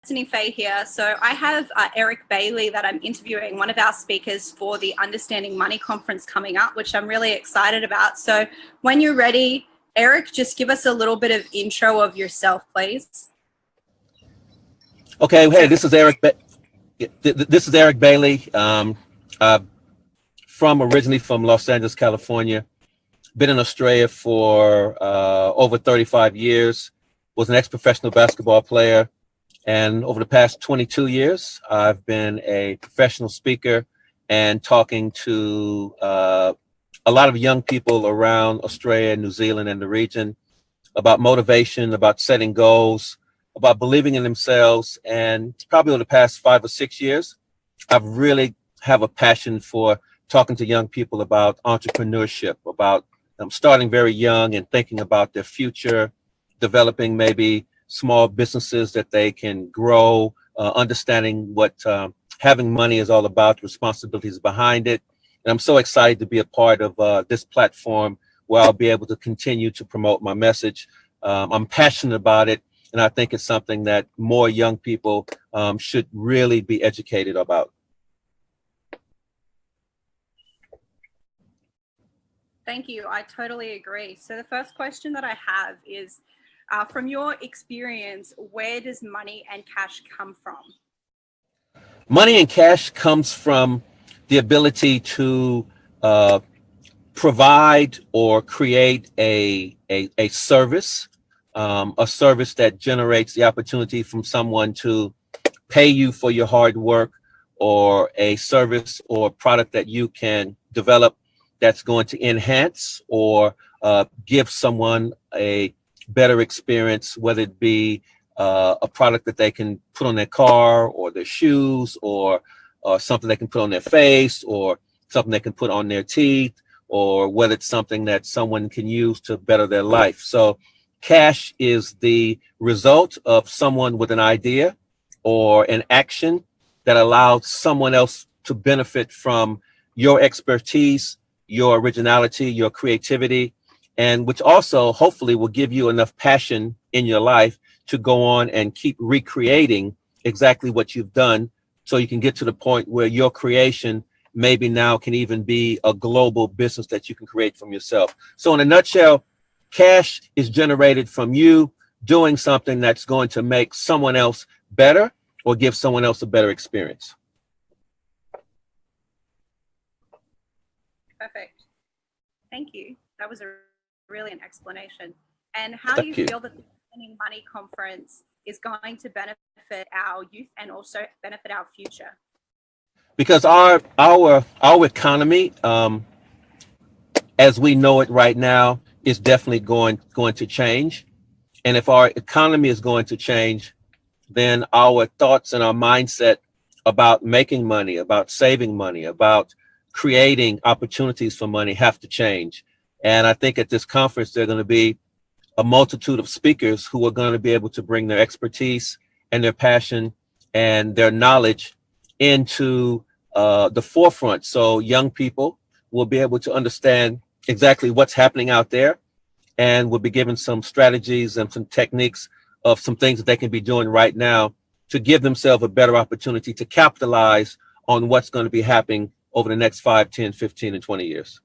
Anthony Fae here. So I have Eric Bailey that I'm interviewing, one of our speakers for the Understanding Money conference coming up, which I'm really excited about. So when you're ready, Eric, just give us a little bit of intro of yourself, please. Okay. Hey, this is Eric. This is Eric Bailey. Originally from Los Angeles, California. Been in Australia for over 35 years. Was an ex-professional basketball player. And over the past 22 years, I've been a professional speaker and talking to a lot of young people around Australia, New Zealand, and the region about motivation, about setting goals, about believing in themselves. And probably over the past 5 or 6 years, I've really have a passion for talking to young people about entrepreneurship, about starting very young and thinking about their future, developing maybe small businesses that they can grow, understanding what having money is all about, responsibilities behind it. And I'm so excited to be a part of this platform where I'll be able to continue to promote my message. I'm passionate about it, and I think it's something that more young people should really be educated about. Thank you. I totally agree. So the first question that I have is, from your experience, where does money and cash come from? Money and cash comes from the ability to provide or create a service, a service that generates the opportunity from someone to pay you for your hard work, or a service or product that you can develop that's going to enhance or give someone a better experience, whether it be a product that they can put on their car or their shoes, or something they can put on their face, or something they can put on their teeth, or whether it's something that someone can use to better their life. So cash is the result of someone with an idea or an action that allows someone else to benefit from your expertise, your originality, your creativity, and which also hopefully will give you enough passion in your life to go on and keep recreating exactly what you've done, so you can get to the point where your creation maybe now can even be a global business that you can create from yourself. So in a nutshell, cash is generated from you doing something that's going to make someone else better or give someone else a better experience. Perfect. Thank you. That was a brilliant explanation. And how do you feel that the Understanding Money conference is going to benefit our youth and also benefit our future? Because our economy, as we know it right now, is definitely going to change. And if our economy is going to change, then our thoughts and our mindset about making money, about saving money, about creating opportunities for money have to change. And I think at this conference, there are going to be a multitude of speakers who are going to be able to bring their expertise and their passion and their knowledge into the forefront. So young people will be able to understand exactly what's happening out there, and will be given some strategies and some techniques of some things that they can be doing right now to give themselves a better opportunity to capitalize on what's going to be happening over the next 5, 10, 15, and 20 years.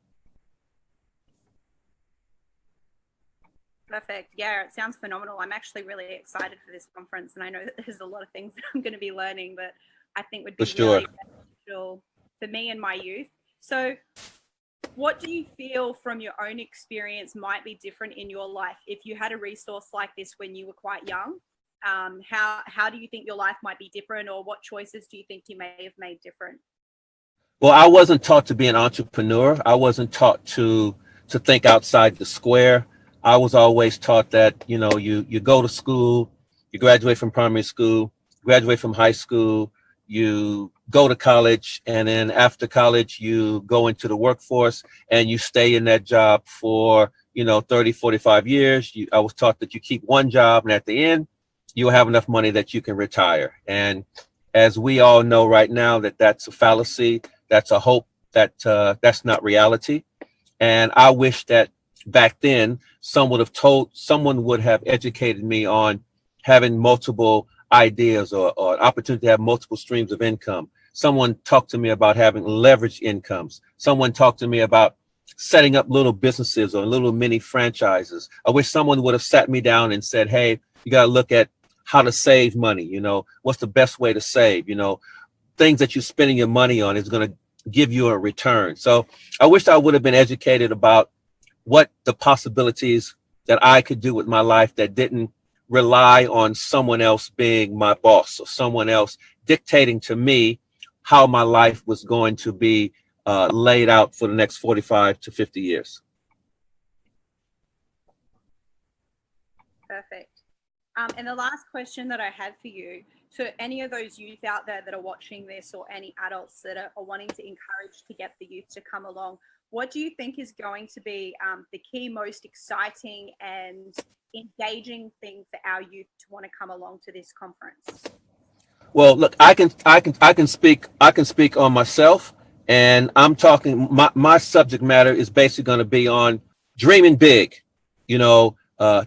Perfect. Yeah, it sounds phenomenal. I'm actually really excited for this conference, and I know that there's a lot of things that I'm going to be learning that I think would be really beneficial for me and my youth. So what do you feel from your own experience might be different in your life if you had a resource like this when you were quite young? How do you think your life might be different, or what choices do you think you may have made different? Well, I wasn't taught to be an entrepreneur. I wasn't taught to think outside the square. I was always taught that, you go to school, you graduate from primary school, graduate from high school, you go to college, and then after college, you go into the workforce and you stay in that job for, 30, 45 years. I was taught that you keep one job, and at the end, you'll have enough money that you can retire. And as we all know right now, that's a fallacy, that's a hope, that's not reality. And I wish that back then, someone would have educated me on having multiple ideas or an opportunity to have multiple streams of income. Someone talked to me about having leverage incomes. Someone talked to me about setting up little businesses or little mini franchises. I wish someone would have sat me down and said, hey, you got to look at how to save money. You know, what's the best way to save? You know, things that you're spending your money on is going to give you a return. So I wish I would have been educated about what the possibilities that I could do with my life that didn't rely on someone else being my boss or someone else dictating to me how my life was going to be laid out for the next 45 to 50 years. Perfect. And the last question that I had for you, to any of those youth out there that are watching this or any adults that are wanting to encourage to get the youth to come along, what do you think is going to be the key, most exciting and engaging thing for our youth to want to come along to this conference? Well, look, I can speak on myself, and I'm talking, my subject matter is basically going to be on dreaming big, you know,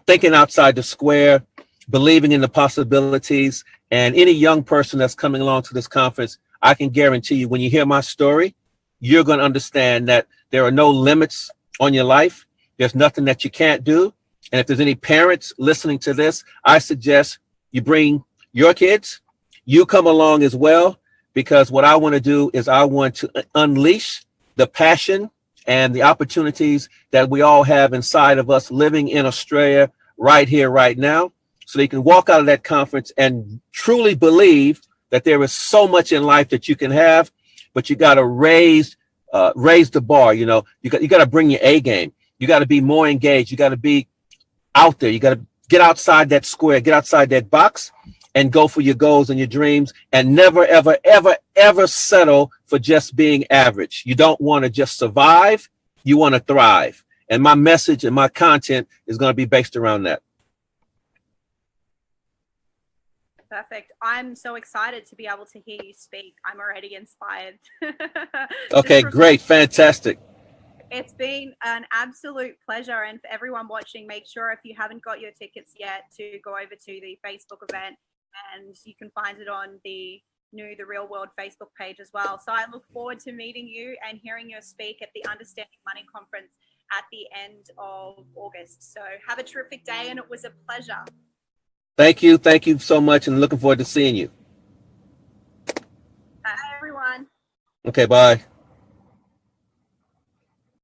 thinking outside the square, believing in the possibilities. And any young person that's coming along to this conference, I can guarantee you, when you hear my story, you're going to understand that there are no limits on your life. There's nothing that you can't do. And if there's any parents listening to this, I suggest you bring your kids, you come along as well, because what I want to do is I want to unleash the passion and the opportunities that we all have inside of us living in Australia right here, right now. So you can walk out of that conference and truly believe that there is so much in life that you can have, but you got to raise the bar. You know, you got to bring your A game. You got to be more engaged. You got to be out there. You got to get outside that square, get outside that box, and go for your goals and your dreams, and never, ever, ever, ever settle for just being average. You don't want to just survive. You want to thrive. And my message and my content is going to be based around that. Perfect. I'm so excited to be able to hear you speak. I'm already inspired. Okay, great. Fantastic. It's been an absolute pleasure. And for everyone watching, make sure if you haven't got your tickets yet to go over to the Facebook event, and you can find it on the new The Real World Facebook page as well. So I look forward to meeting you and hearing you speak at the Understanding Money Conference at the end of August. So have a terrific day, and it was a pleasure. Thank you. Thank you so much, and looking forward to seeing you. Bye, everyone. Okay, bye.